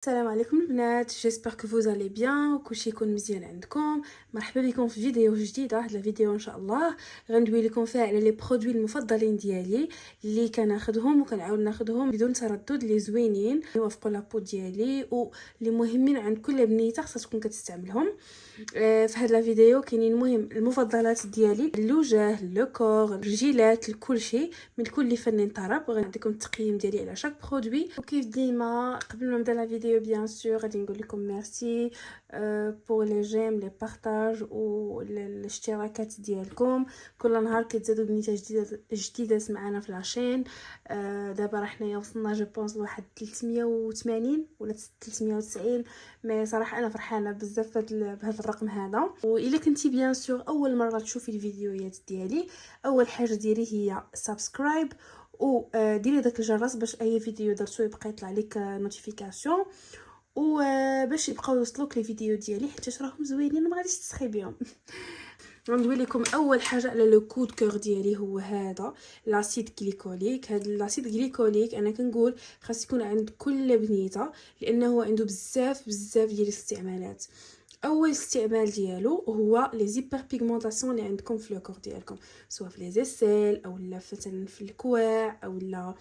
السلام عليكم البنات، جيسبر كو فوز الي بيان وكلشي يكون مزيان عندكم. مرحبا بكم في فيديو جديده. هاد الفيديو ان شاء الله غندوي لكم فيها على لي برودوي المفضلين ديالي اللي كناخذهم وكنعاود ناخذهم بدون تردد، اللي زوينين يوافقوا لابو ديالي واللي مهمين عند كل بنيته خاصها تكون كتستعملهم. في هذا الفيديو كاينين المهم المفضلات ديالي، الوجه، لو كور، الرجيلات، الكلشي من كل فن طرب. غنعطيكم التقييم ديالي على شاك برودوي. وكيف ديما قبل ما نبدا لا فيديو بيان سور غادي نقول لكم ميرسي بور لي جيم لي بارطاج والاشتراكات ديالكم. كل نهار كتزادوا بنيته جديده معنا في لاشين. دابا راه حنايا وصلنا جو بونس لواحد 380 ولا 390. مي صراحه انا فرحانه بزاف بهذا الرقم هذا. والا كنتي بيان سور اول مره تشوفي الفيديوهات ديالي، اول حاجه ديري هي سبسكرايب وديري داك الجرس باش اي فيديو درتو يبقى يطلع لك نوتيفيكاسيون، وباش يبقاو يوصلوك لي فيديو ديالي حتى راهم زوينين ما غاديش تسخي بهم. غندوي لكم اول حاجه على لو كود كور ديالي، هو هذا لاسيد غليكوليك. هذا لاسيد غليكوليك انا كنقول خاص يكون عند كل بنيته لانه عنده بزاف ديال الاستعمالات. اول استعمال ديالو هو لي زيبر بيغمونطاسيون اللي عندكم في لو كور ديالكم، سواء في لي زيسيل او لا مثلا في الكواع او لا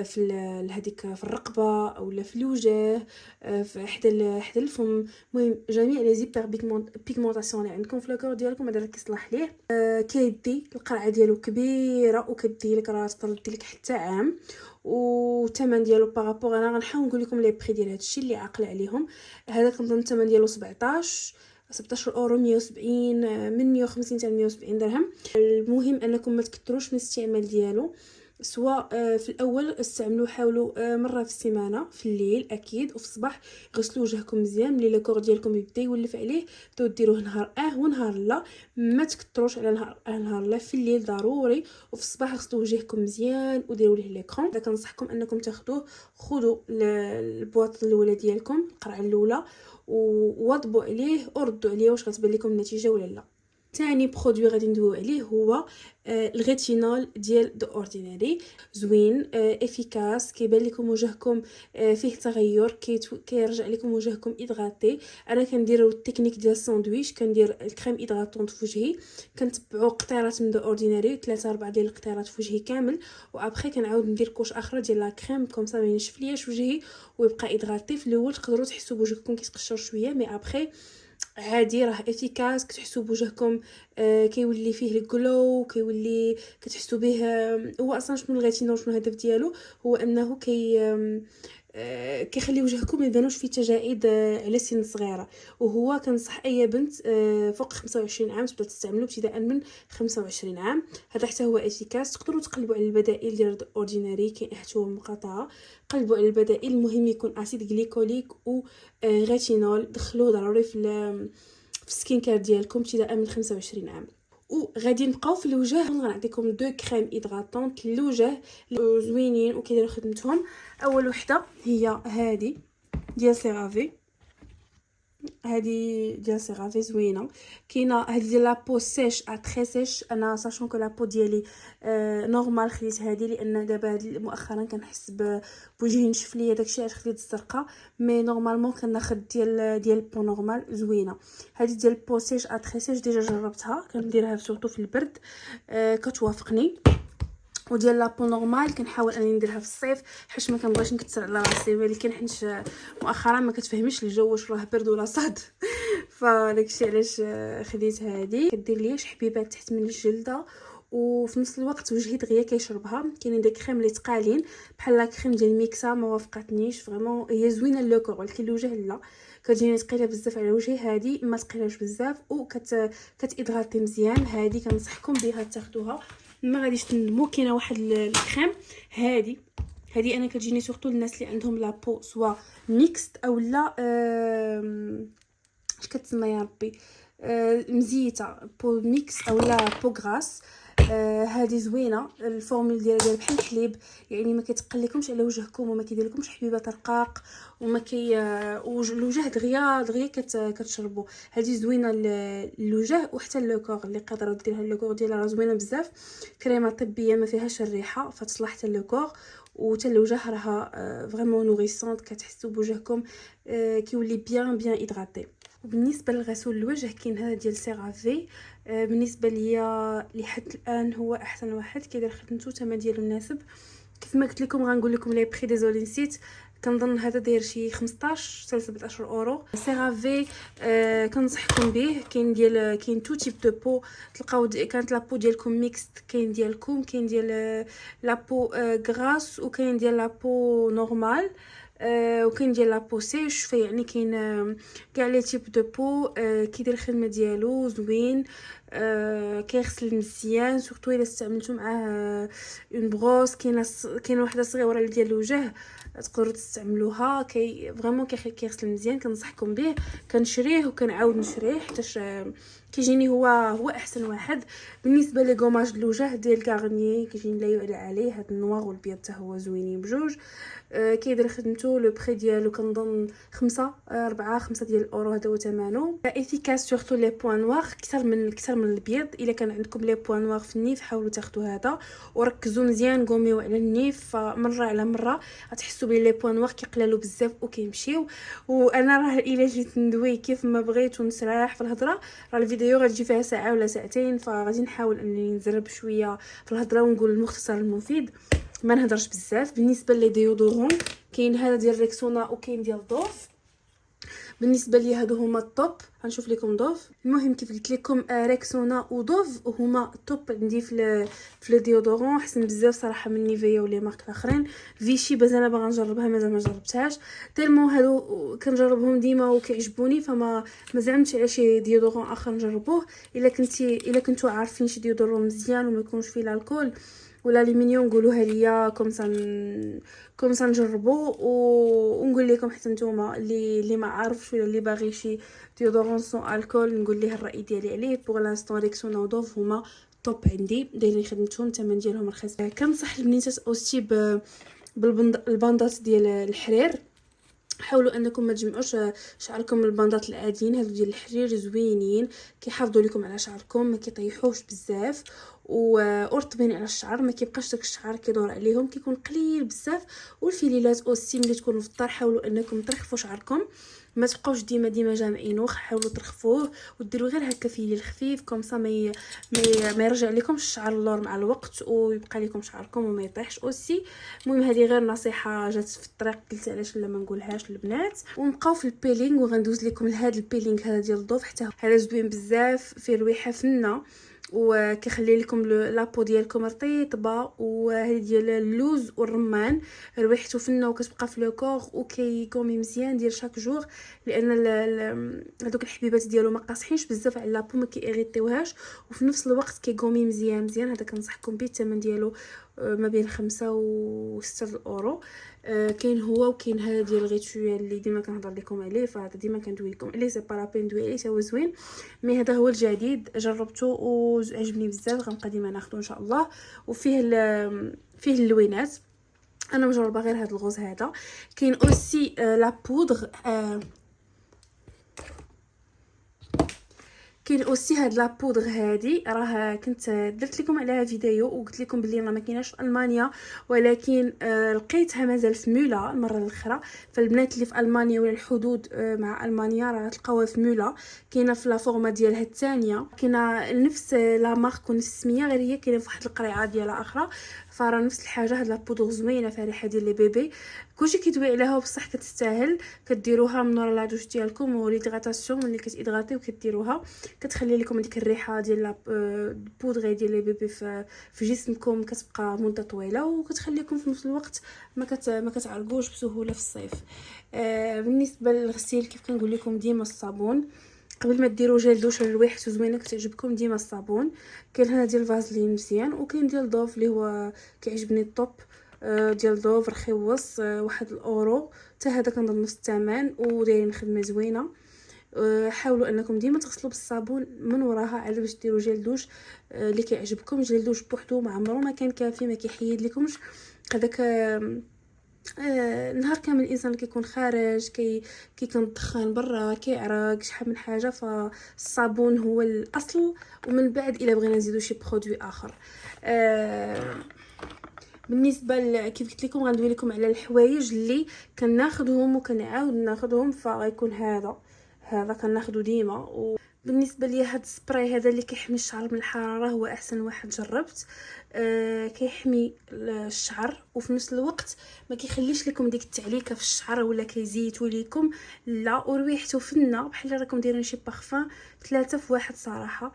في هذيك في الرقبه او لا في الوجه، في حدا الفم. المهم جميع لي زيبر بيغمونطاسيون اللي عندكم في لو كور ديالكم هذا كيصلح ليه. كيدي القرعه ديالو كبيره وكدي لك راه تردي لك حتى عام. والثمن ديالو بارابور انا غنحاول نقول لكم لي بري ديال هادشي اللي عاقل عليهم. هذا كنظن الثمن ديالو 17 اورو، 170 من 150 حتى 170 درهم. المهم انكم ما تكثروش من الاستعمال ديالو، سواء في الاول استعملوا حاولوا مره في السيمانه في الليل اكيد، وفي الصباح غسلوا وجهكم مزيان ملي الكور ديالكم يبدا يولف عليه. بداو ديروه نهار ونهار لا، ما تكثروش على نهار لا. في الليل ضروري، وفي الصباح غسلوا وجهكم مزيان وديروا ليه ليكرون. اذا كنصحكم انكم تاخذوه، خذوا البواط الاولى ديالكم القرعه الاولى ووضبوا عليه وردوا عليه واش غتبان لكم النتيجه ولا لا. ثاني برودوي غادي ندويو عليه هو الغيتينول ديال دو اورديناري. زوين افيكاس، كيبان لكم وجهكم فيه تغير، كيرجع لكم وجهكم ادغاتي. انا كندير التكنيك ديال الساندويتش، كندير الكريم ادغاتونط في وجهي، كنتبعوا قطيرات من دو اورديناري 3 4 ديال القطيرات في وجهي كامل، وابخي كنعاود ندير كوش اخرى ديال لا كريم كومسا ما ينشف لياش وجهي ويبقى ادغاتي. في الاول تقدروا تحسوا بوجهكم كيتقشر شويه، مي ابخي عادي راه افيكاس. كتحسوا بوجهكم كيولي فيه الجلو، كيولي كتحسوا به. هو اصلا شنو الغيتينول، شنو الهدف ديالو؟ هو انه كيخلي وجهكم ما يبانوش فيه تجاعيد على سن صغيره. وهو كنصح اي بنت فوق 25 عام تبدا تستعملو ابتداء من 25 عام. هذا حتى هو افيكاس. تقدروا تقلبوا على البدائل ديال اورديناري، كاين حتى هو مقاطعه. قلبوا على البدائل، المهم يكون اسيد غليكوليك و غيتينول. دخلوه ضروري في السكين كير ديالكم ابتداء من 25 عام. وغادي نبقاو في الوجه. غنعطيكم دو كريم ادغاتونط للوجه زوينين وكيديروا خدمتهم. اول وحده هي هذه ديال سيرافي. هذه ديال سيرافي زوينه. كاينه هذه ديال لابو سيش ا تري سيش. انا ساشون كو لابو ديالي نورمال خديت هذه لان دابا مؤخرا كنحس بوجهي نشف ليا، داكشي علاش خديت الزرقاء. مي نورمالمون كناخذ ديال بو نورمال زوينه. هذه ديال بو سيش ا تري سيش ديجا جربتها، كنديرها سورتو في البرد كتوافقني. وديال لابو نورمال كنحاول انني نديرها في الصيف حيت ما كنبغيش نكثر على راسي، ولكن حيت مؤخرا ما كتفهميش الجو واش راه برد ولا صهد. فداكشي علاش خديت هذه. كدير ليا حبيبات تحت من الجلده، وفي نفس الوقت وجهي دغيا كيشربها. كاينين داك كريم اللي ثقالين بحال لا كريم ديال ميكسا، ما وافقتنيش فريمون. هي زوينه لوكور ولكن الوجه لا، كتجيني ثقيله بزاف على وجهي. هذه ما ثقيلاش بزاف كتادغاتي مزيان. هذه كنصحكم بها تاخذوها، ما غاديش تندموا. كاينه واحد الكريم هذه انا كتجيني سورتو الناس اللي عندهم لابو سوا ميكست او لا اش كتسمى يا ربي مزيته، بو ميكس او لا بو غراس. هذه زوينه. الفورمول ديال بحال الحليب، يعني ما كيتقلكمش على وجهكم وما كيدير لكمش حبيبات رقاق وما كي الوجه دغيا كتشربوا. هذه زوينه للوجه وحتى للكور اللي قادره ديرها. اللوكور ديالها راه زوينه بزاف، كريمه طبيه ما فيهاش الريحه فتصلح حتى للكور. وحتى الوجه راها فريمون نوريسونت، كتحسوا بوجهكم كيولي بيان هيدراتي. وبالنسبه لغسول الوجه كاين هذا ديال سيرافي، بالنسبه ليا لحد الان هو احسن واحد كيدير خدمته، الثمن ديالو مناسب. كيف ما قلت لكم غنقول لكم لي بري، ديزولي نسيت، كنظن هذا داير شي 15 حتى 17 اورو. سيرافي كنصحكم به. كاين تو تيب دو بو، تلقاو كانت لابو ديالكم ميكست، كاين ديالكم، كاين ديال لابو غراس، وكاين ديال لابو نورمال، وكاين ديال لابو سيش. فيعني كاين كاع لي تيب دو بو. كيدير الخدمه ديالو زوين، كيغسل مزيان، سورتو الا استعملتو معاه اون بروس. كاينه وحده صغيره ديال الوجه تقدروا تستعملوها، فريمون كيغسل مزيان. كنصحكم به، كنشريه وكنعاود نشريه حيت كيجيني هو احسن واحد. بالنسبه لي غوماج الوجه ديال غارنيي كيجيني لا يعلى عليه، هاد النوار والبيض حتى هو زوينين بجوج. كيدير خدمته. لو بري ديالو كنظن 5 ديال الاورو، هذا هو ثمنه. افيكاس سورتو لي بوين نوار، كثر من البيض. الا كان عندكم لي بوين نوار في النيف حاولوا تاخذوا هذا وركزوا مزيان، قوميو على النيف، فمره على مره غتحسوا بلي لي بوين نوار كيقللوا بزاف وكيمشيو. وانا راه الا جيت ندوي كيف ما بغيت ونسرح في الهضره، راه الفيديو غتجي فيها ساعه ولا ساعتين، فغادي نحاول انني نزرب شويه في الهضره ونقول المختصر المفيد، ما نهضرش بزاف. بالنسبه لي ديودورون كاين هذا ديال ريكسونا وكاين ديال دوف. بالنسبه لي هادو هما الطوب. غنشوف لكم دوف. المهم كيف قلت لكم ريكسونا ودوف هما الطوب عندي في لي ديودورون. احسن بزاف صراحه من نيفيا ولا مارك الاخرين. فيشي باز انا باغا نجربها، مازال ما جربتهاش. تالمو هادو كنجربهم ديما وكيعجبوني، فما ما زعمتش على شي ديودورون اخر نجربوه. الا كنتو عارفين شي ديودورون مزيان وما يكونش فيه الكحول ولا ليمينيون قولوها ليا كوم سا نجربو ونقول لكم حتى نتوما اللي ما عارفش ولا اللي باغي شي ديودورون سون الكول نقول ليه الراي ديالي عليه. بوغ لانستون ريكسونا ودوف هما توب عندي، دايرين خدمتهم، الثمن ديالهم رخيص. كنصح البنيتات اوستي بالباندات ديال الحرير. حاولوا انكم ما تجمعوش شعركم من الباندات العاديين، هادو ديال الحرير زوينين، كيحافظوا لكم على شعركم، ما كيطيحوش بزاف ورطبين على الشعر، ما كيبقاش داك الشعر كيدور عليهم، كيكون قليل بزاف. والفيليلات اوسي ملي تكونوا في الدار حاولوا انكم ترخفوا شعركم، ما تبقاوش ديما جامعينوه، حاولوا ترخفوه وديروا غير هكا فيليل خفيف كومسا ما يرجع لكم الشعر اللور مع الوقت ويبقى لكم شعركم وما يطيحش اوسي. المهم هذه غير نصيحه جات في الطريق، قلت علاش لا ما نقولهاش للبنات. ونبقاو في البيلينغ، وغندوز لكم لهذا البيلينغ هذا ديال الضوف، حتى هذا زوين بزاف، فيه ريحه فنه وكيخلي لكم لابو ديالكم رطيبه. وهذه ديال اللوز والرمان ريحته فنه وكتبقى في لو كور وكيكومي مزيان ديال شاك جور، لان هذوك الحبيبات ديالو ما قاصحينش بزاف على لابو، ما كيغيطيوهاش، وفي نفس الوقت كيكومي مزيان. هذا كنصحكم به. الثمن ديالو ما بين 5 و 6 اورو. كاين هو وكاين هذا ديال غيتويال اللي ديما كنهضر لكم عليه، فهذا ديما كندوي لكم عليه، سي با لابين ندوي عليه، هو زوين. مي هذا هو الجديد، جربته وعجبني بزاف، غنبقى ديما ناخذه ان شاء الله. وفيه فيه اللوينات، انا مجربه غير هذا الغوز هذا. كاين اوسي لا بودغ، كاين اوسي هاد لا بودغ هادي، راه كنت درت لكم عليها فيديو وقلت لكم بلي راه ما كايناش في المانيا، ولكن لقيتها مازال في مولا المره الاخرى. فالبنات اللي في المانيا ولا الحدود مع المانيا راه تلقاوها في مولا، كاينه في لا فورما ديالها الثانيه، كاينه نفس لا مارك ونفس السميه، غير هي كاينه في واحد القريعه ديالها اخرى. فراه نفس الحاجه، هاد لا بودغ زوينه فريحه ديال لي بيبي، كلشي كيدوي عليها وبصح كتستاهل. كديروها من ورا لا دوش ديالكم وليدغاتاسيون، ملي كتيدغاتيو كديروها كتخلي لكم ديك الريحه ديال البودغ ديال لي بيبي في جسمكم، كتبقى مده طويله وكتخليكم في نفس الوقت ما كتعرقوش بسهوله في الصيف. بالنسبه للغسيل كيف كنقول لكم ديما الصابون قبل ما ديروا جيل دوش، ريحته زوينه كتعجبكم ديما الصابون. كاين هنا ديال فازلين مزيان، وكاين ديال دوف اللي هو كيعجبني الطوب ديال دوف رخيص، واحد الاورو حتى هذا كنظن نفس الثمن ودايرين خدمه زوينه. حاولوا انكم ديما تغسلوا بالصابون من وراها على باش ديروا جيل دوش اللي كيعجبكم. جيل دوش بوحدو ما عمره ما كان كافي، ما كيحيد لكمش هذاك نهار كامل الانسان اللي كيكون خارج كي كندخن برا كيعرق شحال من حاجه، فالصابون هو الاصل. ومن بعد الا بغينا نزيدو شي برودوي اخر بالنسبه كيف قلت لكم غندوي لكم على الحوايج اللي كناخذهم وكنعاود ناخذهم، فغيكون هذا كناخذو ديما. بالنسبه لي هاد السبراي هذا اللي كيحمي الشعر من الحراره هو احسن واحد جربت. كيحمي الشعر وفي نفس الوقت ما كيخليش لكم ديك التعليكه في الشعر ولا كيزيتو ليكم، لا، وريحته فنه بحال راكم دايرين شي بارفان 3 في واحد صراحه.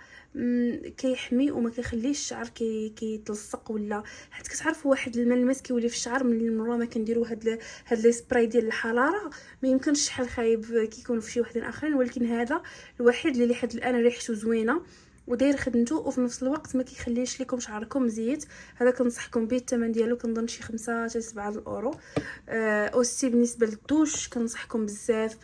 كيحمي وما كيخليش الشعر كيتلصق ولا حيت كتعرفوا واحد الملمس كيولي في الشعر من مره ما كنديروا هاد لي سبراي ديال الحراره ما يمكنش شحال خايب كيكون في شي وحدين اخرين، ولكن هذا الوحيد اللي لحد الان ريحته زوينه وداير خدمته وفي نفس الوقت ما كيخليش لكم شعركم مزيت. هذا كنصحكم به، الثمن ديالو كنظن شي 5 حتى 7 الاورو. اوسي بالنسبه للدوش كنصحكم بزاف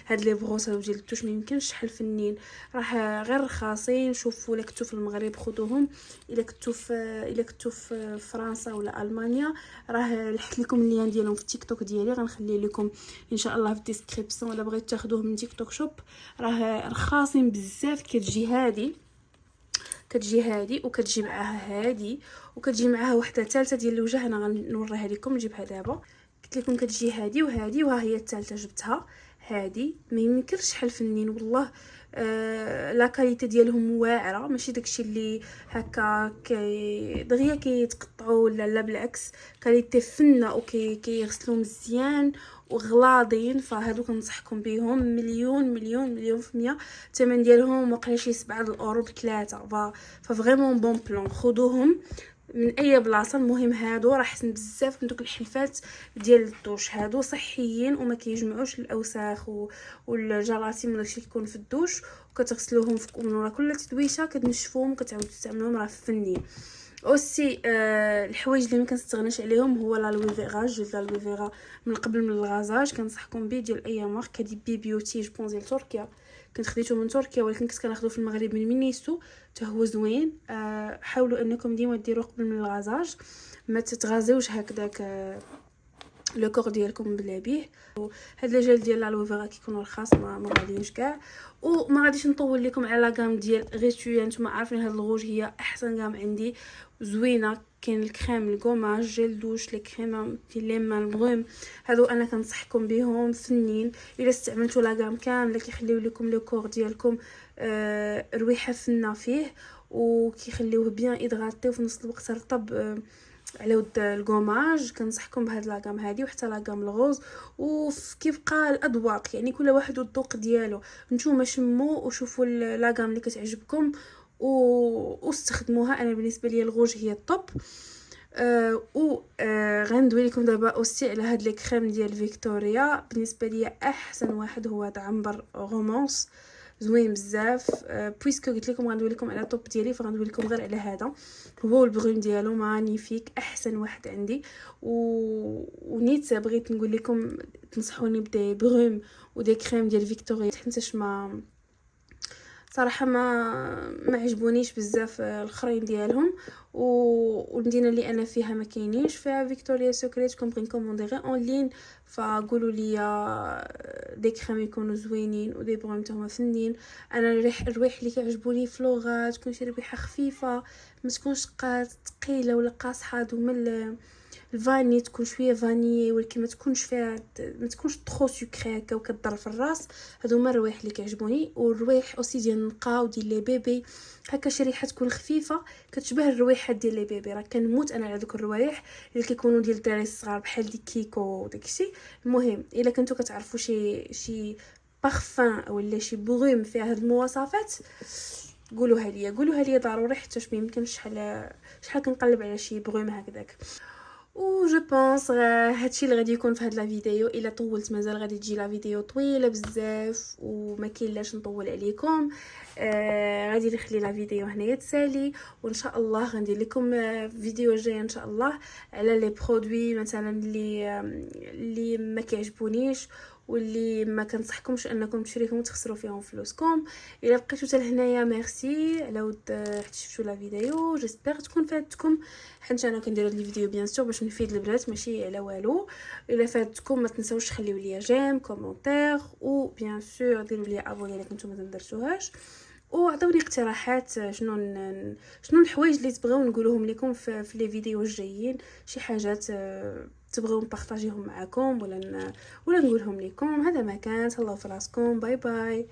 هاد لي بروس هادو ديال الدوش، ما يمكنش شحال فنين، راه غير رخاصين. شوفوا الا كنتو في المغرب خذوهم، الا كنتو في فرنسا ولا المانيا راه لحت لكم اللين ديالهم في التيك توك ديالي، غنخلي لكم ان شاء الله في الديسكريبسيون الا بغيتو تاخذوهم من تيك توك شوب. راه رخاصين بزاف. كتجي هادي وكتجي معاها هادي وكتجي معاها وحده ثالثه ديال الوجه، انا غنوريها لكم، نجيبها دابا. قلت لكم كتجي هادي وهادي، وها هي الثالثه جبتها. هادي ما يمكنش شحال فنين والله. لا كاليتي ديالهم واعره، ماشي داكشي اللي هكا دغيا كيتقطعوا ولا بالعكس، كاليتي فنه كيغسلوا مزيان وغلاضين. فهادو كنصحكم بهم مليون مليون مليون في المية. الثمن ديالهم واقيلا شي 7 الاورو بثلاثه، ففريمون بون بلان، خذوهم من اي بلاصه. المهم هادو راه احسن بزاف من دوك الحلفات ديال الدوش، هادو صحيين وما كيجمعوش الاوساخ والجراثيم وداكشي كيكون في الدوش، وكتغسلوهم من ورا كل تدويشه كتنشفوهم وكتعاودوا تستعملوهم، راه فنين. اوسي الحوايج اللي ما كنستغناش عليهم هو لالوي فيغا، جل لالوي فيغا من قبل من الغازاج، كنصحكم به ديال اي مارك. هادي بي بيوتي جو ديال تركيا، كنت خديته من تركيا ولكن كنت كناخذه في المغرب من مينيسو، حتى هو زوين. حاولوا انكم ديما ديروا قبل من الغازاج، ما تتغازيوش هكذاك لو كور ديالكم بلا بيه. هاد لي جيل ديال الالوي فيغا كيكونوا رخاص، ما غاديينش كاع. وما غاديش نطول لكم على لاغام ديال غيتويا، نتوما عارفين هاد الغوج هي احسن غام عندي، زوينه. كاين الكريم، الكوماج، جيل دوش، لي كريم ديال لي مان بروم، هادو انا كنصحكم بهم فنين. الا استعملتوا لاغام كامله كيخليو لكم لو كور ديالكم رويحه فنه فيه، وكيخليوه بيان ادغاتي وفي نفس الوقت رطب على ود الكوماج. كنصحكم بهاد لاغام هادي وحتى لاغام الغوز. وكيبقى الاذواق يعني كل واحد والذوق ديالو، نتوما شموا وشوفوا لاغام اللي كتعجبكم واستخدموها. انا بالنسبه لي الغوج هي الطوب. غندوي لكم دابا اوسي على هاد لي كريم ديال فيكتوريا. بالنسبه لي احسن واحد هو هذا عنبر رومانس، زوين بزاف. بويسكو قلت لكم غندوي لكم على طوب ديالي، فغندوي لكم غير على هذا. هو البغون ديالو مانيفيك، احسن واحد عندي. ونيت بغيت نقول لكم تنصحوني بدي بغوم ودي كريم ديال فيكتوريا، حيتاش ما صراحه ما عجبونيش بزاف الاخرين ديالهم. والمدينه اللي انا فيها ما كاينينش فيها فيكتوريا سيكريت، كون بغي نكوموندي غير اون لين. فقولوا لي دي كريم يكونوا زوينين ودي بغوم هما فنين. انا الروايح اللي كيعجبوني فلوغات تكون شي ريحه خفيفه، ما تكونش ثقيله ولا قاصحه. هما الفاني تكون شويه فاني ولكن ما تكونش فيها، ما تكونش طرو سكري هكا وكضر في الراس. هادو هما الروايح اللي كيعجبوني. والروايح اوسي ديال النقاء وديال لي بيبي، هكا شي ريحه تكون خفيفه كتشبه الروايحات ديال لي بيبي. راه كنموت انا على دوك الروايح اللي كيكونوا ديال الدراري الصغار بحال ديك كيكو وداكشي. المهم الا كنتو كتعرفوا شي بارفان ولا شي بغوم فيها هاد المواصفات قولوها لي ضروري، حتى ما يمكنش شحال كنقلب على شي بغوم هكذاك. و جو بونس هادشي اللي غادي يكون في هاد لا فيديو. الا طولت مازال غادي تجي لا فيديو طويله بزاف وما كاينلاش نطول عليكم. غادي نخلي لا فيديو هنايا تسالي، وان شاء الله غندير لكم فيديو جاي ان شاء الله على لي برودوي مثلا اللي ما كيعجبونيش واللي ما كنصحكمش انكم تشريهم وتخسروا فيهم فلوسكم. الا بقيتوا حتى لهنايا ميرسي على ود حتى شفتوا لا فيديو، جيسبر تكون فاتتكم، حيت انا كندير هاد الفيديو بيان سور باش نفيد البنات ماشي على والو. الا فاتتكم ما تنساوش تخليو لي جيم كومونتير، و بيان سور ديروا لي ابوني الا كنتو ما درتوهاش. وعطوني اقتراحات شنو الحوايج اللي تبغيو نقولهم لكم في لي فيديو الجايين، شي حاجات تبغيو نبارطاجيهم معكم ولا نقولهم لكم. هذا ما كان، تهلاو في راسكم، باي باي.